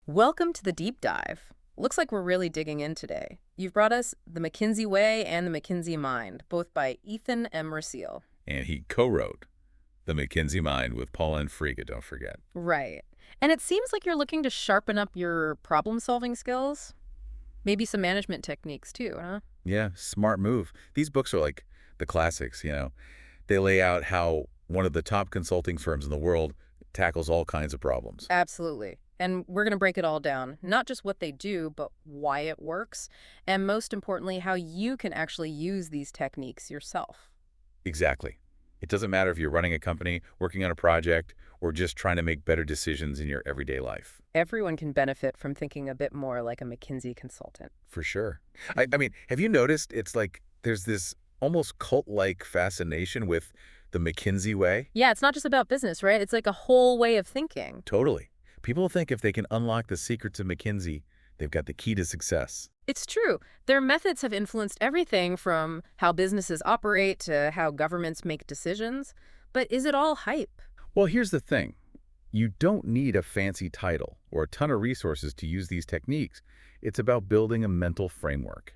Welcome to the deep dive. Looks like we're really digging in today. You've brought us The McKinsey Way and The McKinsey Mind, both by Ethan M. Rasiel. And he co-wrote The McKinsey Mind with Paul N. Friga, don't forget. Right. And it seems like you're looking to sharpen up your problem-solving skills. Maybe some management techniques too, huh? Yeah, smart move. These books are like the classics. They lay out how one of the top consulting firms in the world tackles all kinds of problems. Absolutely. And we're going to break it all down. Not just what they do, but why it works. And most importantly, how you can actually use these techniques yourself. Exactly. It doesn't matter if you're running a company, working on a project, or just trying to make better decisions in your everyday life. Everyone can benefit from thinking a bit more like a McKinsey consultant. For sure. I mean, have you noticed it's like there's this almost cult-like fascination with the McKinsey way? Yeah, it's not just about business, right? It's like a whole way of thinking. Totally. People think if they can unlock the secrets of McKinsey, they've got the key to success. It's true. Their methods have influenced everything from how businesses operate to how governments make decisions. But is it all hype? Well, here's the thing. You don't need a fancy title or a ton of resources to use these techniques. It's about building a mental framework.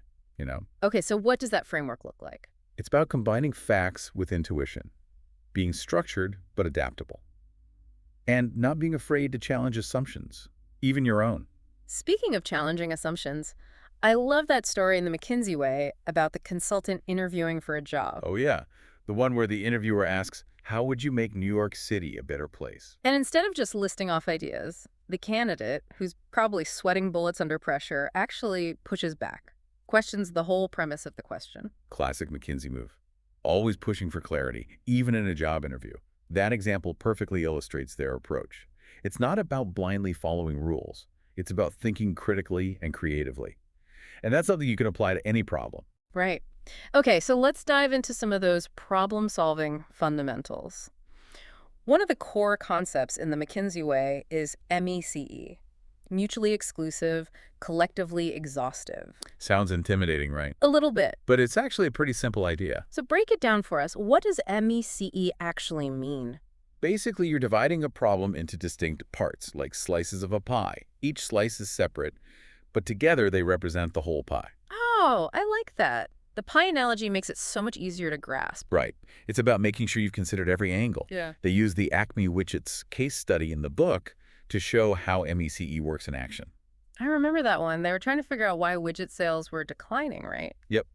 Okay, so what does that framework look like? It's about combining facts with intuition, being structured but adaptable, and not being afraid to challenge assumptions, even your own. Speaking of challenging assumptions, I love that story in the McKinsey Way about the consultant interviewing for a job. Oh yeah, the one where the interviewer asks, how would you make New York City a better place? And instead of just listing off ideas, the candidate, who's probably sweating bullets under pressure, actually pushes back, questions the whole premise of the question. Classic McKinsey move. Always pushing for clarity, even in a job interview. That example perfectly illustrates their approach. It's not about blindly following rules. It's about thinking critically and creatively. And that's something you can apply to any problem. Right. Okay, so let's dive into some of those problem-solving fundamentals. One of the core concepts in the McKinsey Way is MECE, mutually exclusive, collectively exhaustive. Sounds intimidating, right? A little bit. But it's actually a pretty simple idea. So break it down for us. What does MECE actually mean? Basically, you're dividing a problem into distinct parts, like slices of a pie. Each slice is separate, but together they represent the whole pie. Oh, I like that. The pie analogy makes it so much easier to grasp. Right. It's about making sure you've considered every angle. Yeah. They use the Acme Widgets case study in the book to show how MECE works in action. I remember that one. They were trying to figure out why widget sales were declining, right? Yep.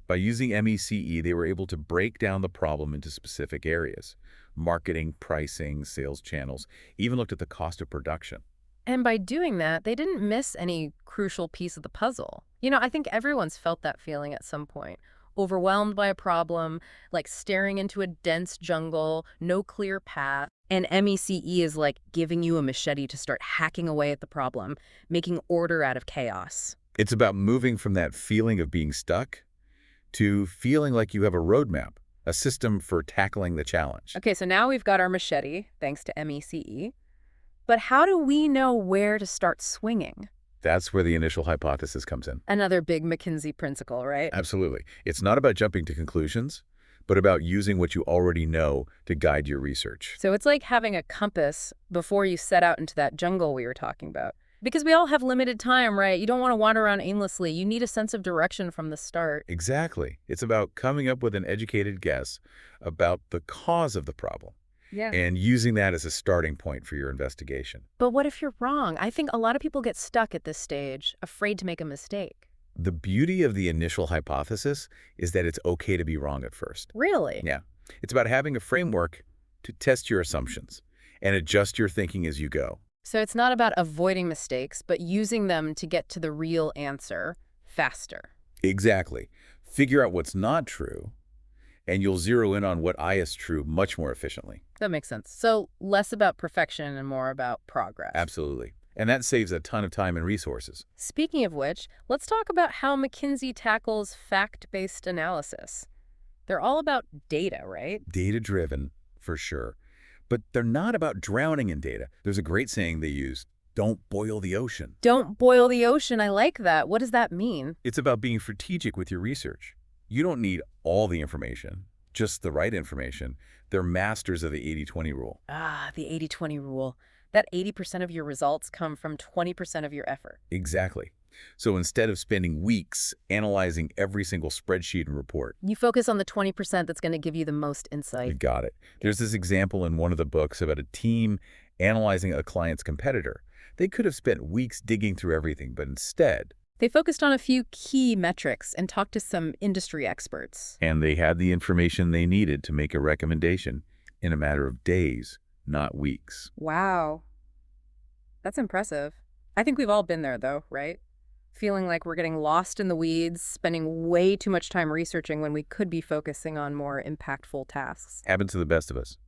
By using MECE, they were able to break down the problem into specific areas. Marketing, pricing, sales channels, even looked at the cost of production. And by doing that, they didn't miss any crucial piece of the puzzle. I think everyone's felt that feeling at some point. Overwhelmed by a problem, like staring into a dense jungle, no clear path. And MECE is like giving you a machete to start hacking away at the problem, making order out of chaos. It's about moving from that feeling of being stuck to feeling like you have a roadmap, a system for tackling the challenge. Okay, so now we've got our machete, thanks to MECE. But how do we know where to start swinging? That's where the initial hypothesis comes in. Another big McKinsey principle, right? Absolutely. It's not about jumping to conclusions, but about using what you already know to guide your research. So it's like having a compass before you set out into that jungle we were talking about. Because we all have limited time, right? You don't want to wander around aimlessly. You need a sense of direction from the start. Exactly. It's about coming up with an educated guess about the cause of the problem. Yeah. And using that as a starting point for your investigation. But what if you're wrong? I think a lot of people get stuck at this stage, afraid to make a mistake. The beauty of the initial hypothesis is that it's okay to be wrong at first. Really? Yeah. It's about having a framework to test your assumptions and adjust your thinking as you go. So it's not about avoiding mistakes, but using them to get to the real answer faster. Exactly. Figure out what's not true, and you'll zero in on what is true much more efficiently. That makes sense. So less about perfection and more about progress. Absolutely. And that saves a ton of time and resources. Speaking of which, let's talk about how McKinsey tackles fact-based analysis. They're all about data, right? Data-driven, for sure. But they're not about drowning in data. There's a great saying they use, don't boil the ocean. Don't boil the ocean. I like that. What does that mean? It's about being strategic with your research. You don't need all the information, just the right information. They're masters of the 80-20 rule. Ah, the 80-20 rule. That 80% of your results come from 20% of your effort. Exactly. So instead of spending weeks analyzing every single spreadsheet and report, You focus on the 20% that's going to give you the most you insight. got it. There's this example in one of the books about a team analyzing a client's competitor. They could have spent weeks digging through everything, but instead, They focused on a few key metrics and talked to some industry experts. and they had the information they needed to make a recommendation in a matter of days, not weeks. Wow. That's impressive. I think we've all been there, though, right? Feeling like we're getting lost in the weeds, spending way too much time researching when we could be focusing on more impactful tasks. Happens to the best of us.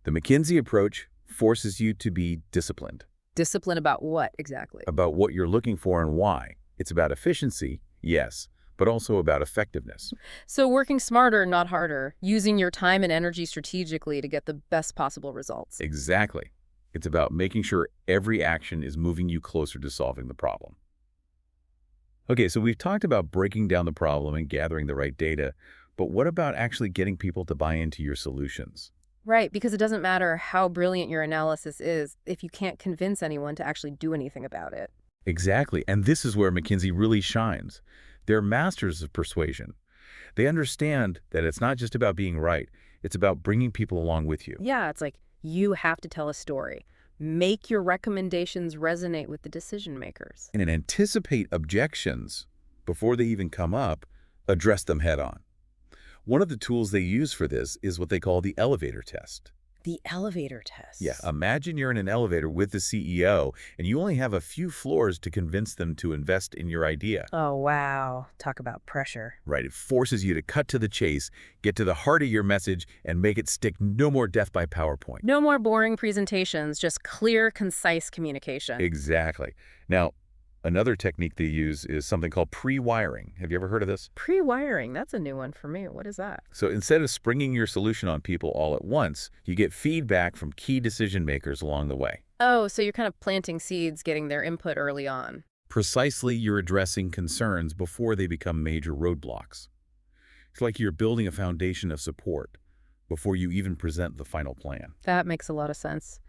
The McKinsey approach forces you to be disciplined Discipline about what exactly? about what you're looking for and why. It's about efficiency, yes, but also about effectiveness. So working smarter, not harder, using your time and energy strategically to get the best possible results. Exactly. It's about making sure every action is moving you closer to solving the problem. Okay, so we've talked about breaking down the problem and gathering the right data, but what about actually getting people to buy into your solutions? Right, because it doesn't matter how brilliant your analysis is if you can't convince anyone to actually do anything about it. Exactly, and this is where McKinsey really shines. They're masters of persuasion. They understand that it's not just about being right, it's about bringing people along with you. Yeah, it's like you have to tell a story. Make your recommendations resonate with the decision makers. And anticipate objections before they even come up, address them head on. One of the tools they use for this is what they call the elevator test. The elevator test. Yeah, imagine you're in an elevator with the CEO and you only have a few floors to convince them to invest in your idea. Oh, wow. Talk about pressure. Right, it forces you to cut to the chase, get to the heart of your message, and make it stick. No more death by PowerPoint. No more boring presentations, just clear, concise communication. Exactly. Now, another technique they use is something called pre-wiring. Have you ever heard of this? Pre-wiring, that's a new one for me. What is that? So instead of springing your solution on people all at once, you get feedback from key decision makers along the way. Oh, so you're kind of planting seeds, getting their input early on. Precisely, you're addressing concerns before they become major roadblocks. It's like you're building a foundation of support before you even present the final plan. That makes a lot of sense.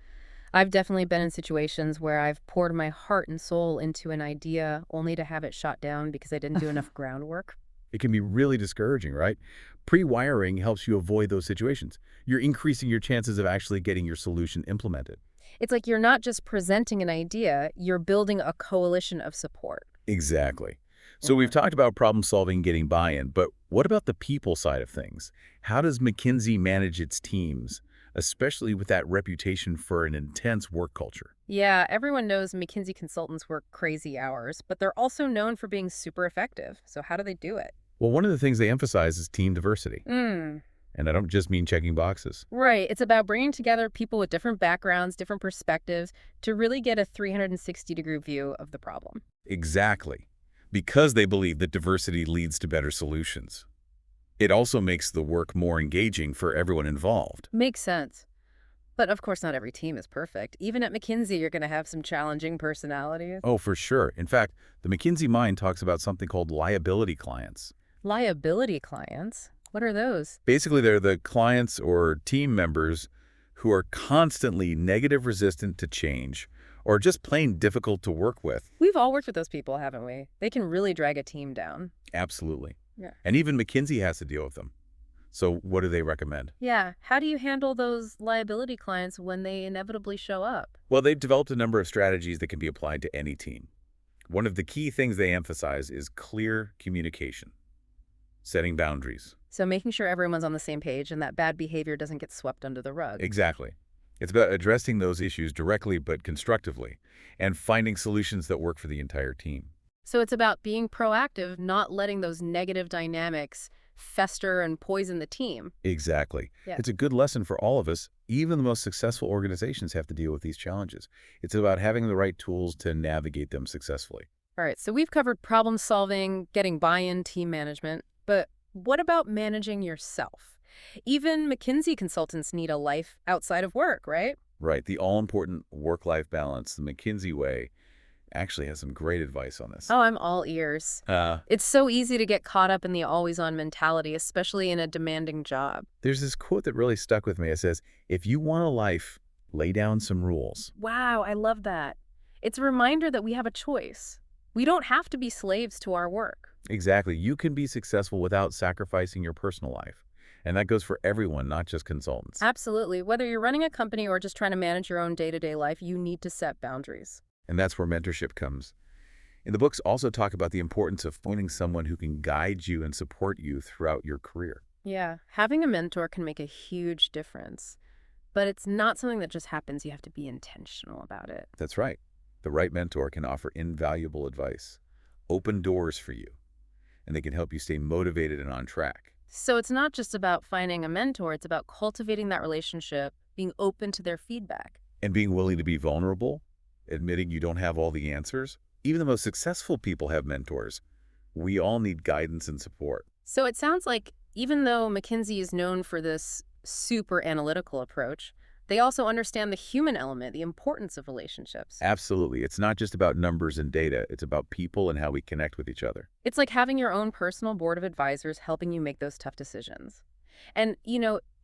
I've definitely been in situations where I've poured my heart and soul into an idea only to have it shot down because I didn't do enough groundwork. It can be really discouraging, right? Pre-wiring helps you avoid those situations. You're increasing your chances of actually getting your solution implemented. It's like you're not just presenting an idea, you're building a coalition of support. Exactly. So we've talked about problem solving, getting buy-in, but what about the people side of things? How does McKinsey manage its teams, especially with that reputation for an intense work culture? Yeah, everyone knows McKinsey consultants work crazy hours, but they're also known for being super effective. So how do they do it? Well, one of the things they emphasize is team diversity. Mm. And I don't just mean checking boxes. Right. It's about bringing together people with different backgrounds, different perspectives to really get a 360-degree view of the problem. Exactly. Because they believe that diversity leads to better solutions. It also makes the work more engaging for everyone involved. Makes sense. But of course, not every team is perfect. Even at McKinsey, you're going to have some challenging personalities. Oh, for sure. In fact, the McKinsey mind talks about something called liability clients. Liability clients? What are those? Basically, they're the clients or team members who are constantly negative resistant to change or just plain difficult to work with. We've all worked with those people, haven't we? They can really drag a team down. Absolutely. Yeah. And even McKinsey has to deal with them. So what do they recommend? Yeah. How do you handle those liability clients when they inevitably show up? Well, they've developed a number of strategies that can be applied to any team. One of the key things they emphasize is clear communication, setting boundaries. So making sure everyone's on the same page and that bad behavior doesn't get swept under the rug. Exactly. It's about addressing those issues directly but constructively and finding solutions that work for the entire team. So it's about being proactive, not letting those negative dynamics fester and poison the team. Exactly. Yeah. It's a good lesson for all of us. Even the most successful organizations have to deal with these challenges. It's about having the right tools to navigate them successfully. All right, so we've covered problem solving, getting buy-in, team management, but what about managing yourself? Even McKinsey consultants need a life outside of work, right? Right. The all-important work-life balance, the McKinsey way, actually has some great advice on this. Oh, I'm all ears. It's so easy to get caught up in the always-on mentality, especially in a demanding job. There's this quote that really stuck with me. It says, if you want a life Lay down some rules. Wow, I love that. It's a reminder that we have a choice. We don't have to be slaves to our work. Exactly. You can be successful without sacrificing your personal life. And that goes for everyone, not just consultants. Absolutely. Whether you're running a company or just trying to manage your own day-to-day life, you need to set boundaries. And that's where mentorship comes. And the books also talk about the importance of finding someone who can guide you and support you throughout your career. Yeah, having a mentor can make a huge difference, but it's not something that just happens. You have to be intentional about it. That's right. The right mentor can offer invaluable advice, open doors for you, and they can help you stay motivated and on track. So it's not just about finding a mentor, it's about cultivating that relationship, being open to their feedback. And being willing to be vulnerable, admitting you don't have all the answers. Even the most successful people have mentors. We all need guidance and support. So it sounds like even though McKinsey is known for this super analytical approach, they also understand the human element, the importance of relationships. Absolutely. It's not just about numbers and data. It's about people and how we connect with each other. It's like having your own personal board of advisors helping you make those tough decisions. And,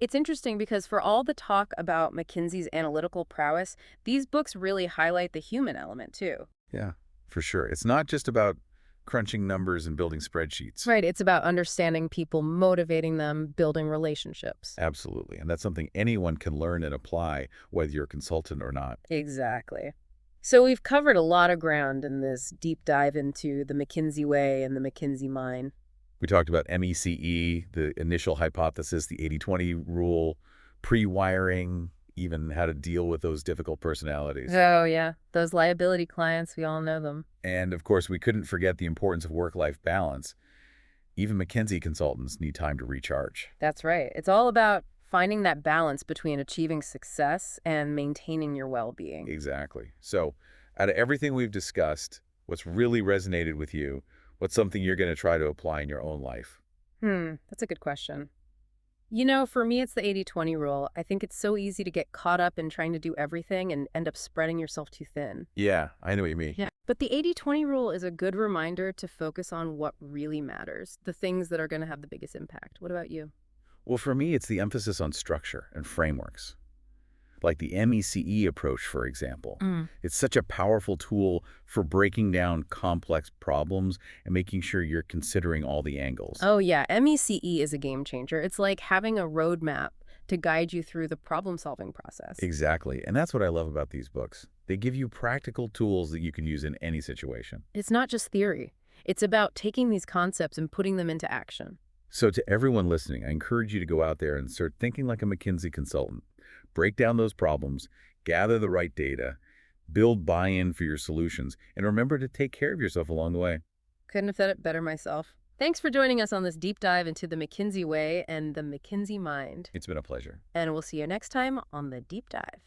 it's interesting because for all the talk about McKinsey's analytical prowess, these books really highlight the human element too. Yeah, for sure. It's not just about crunching numbers and building spreadsheets. Right. It's about understanding people, motivating them, building relationships. Absolutely. And that's something anyone can learn and apply, whether you're a consultant or not. Exactly. So we've covered a lot of ground in this deep dive into the McKinsey way and the McKinsey mind. We talked about MECE, the initial hypothesis, the 80-20 rule, pre-wiring, even how to deal with those difficult personalities. Oh, yeah. Those liability clients, we all know them. And of course, we couldn't forget the importance of work-life balance. Even McKinsey consultants need time to recharge. That's right. It's all about finding that balance between achieving success and maintaining your well-being. Exactly. So out of everything we've discussed, what's really resonated with you? What's something you're going to try to apply in your own life? That's a good question. For me, it's the 80-20 rule. I think it's so easy to get caught up in trying to do everything and end up spreading yourself too thin. Yeah, I know what you mean. Yeah. But the 80-20 rule is a good reminder to focus on what really matters, the things that are going to have the biggest impact. What about you? Well, for me, it's the emphasis on structure and frameworks. Like the MECE approach, for example. It's such a powerful tool for breaking down complex problems and making sure you're considering all the angles. Oh, yeah. MECE is a game changer. It's like having a roadmap to guide you through the problem-solving process. Exactly. And that's what I love about these books. They give you practical tools that you can use in any situation. It's not just theory. It's about taking these concepts and putting them into action. So to everyone listening, I encourage you to go out there and start thinking like a McKinsey consultant. Break down those problems, gather the right data, build buy-in for your solutions, and remember to take care of yourself along the way. Couldn't have said it better myself. Thanks for joining us on this deep dive into the McKinsey way and the McKinsey mind. It's been a pleasure. And we'll see you next time on The Deep Dive.